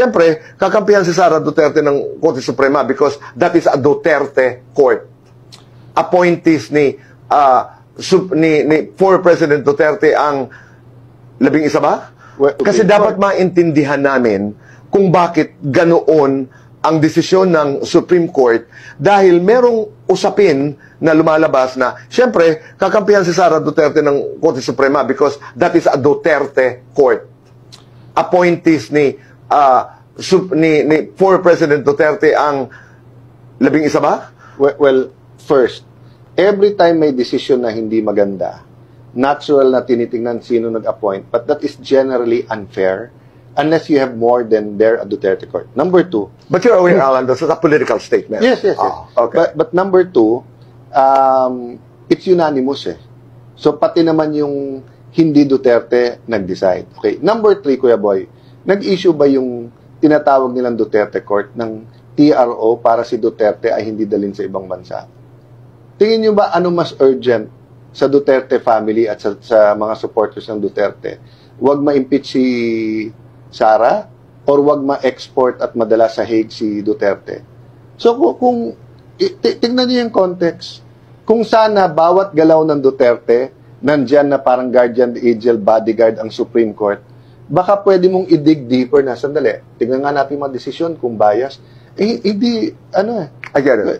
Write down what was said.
Siyempre, kakampihan si Sara Duterte ng Korte Suprema because that is a Duterte court. Appointees ni former President Duterte ang 11 ba? Kasi dapat maintindihan namin kung bakit ganoon ang desisyon ng Supreme Court dahil merong usapin na lumalabas na, siyempre, kakampihan si Sara Duterte ng Korte Suprema because that is a Duterte court. Appointees ni former President Duterte ang 11 ba? Well, first, every time may decision na hindi maganda, natural na tinitingnan sino nag-appoint, but that is generally unfair unless you have more than a Duterte court. Number two. But you're aware, Alan, that's a political statement. Yes. Okay. But number two, it's unanimous eh. So pati naman yung hindi Duterte nag-decide. Okay. Number three, Kuya Boy, nag-issue ba yung tinatawag nilang Duterte Court ng TRO para si Duterte ay hindi dalhin sa ibang bansa? Tingin nyo ba ano mas urgent sa Duterte family at sa mga supporters ng Duterte? Huwag ma-impeach si Sara or huwag ma-export at madala sa Hague si Duterte? So kung tingnan niyo yung context, kung sana bawat galaw ng Duterte nandyan na parang guardian angel bodyguard ang Supreme Court, baka pwede mong i-dig deeper na, sandali, tingnan nga natin mga desisyon kung bias. Hindi, I get it.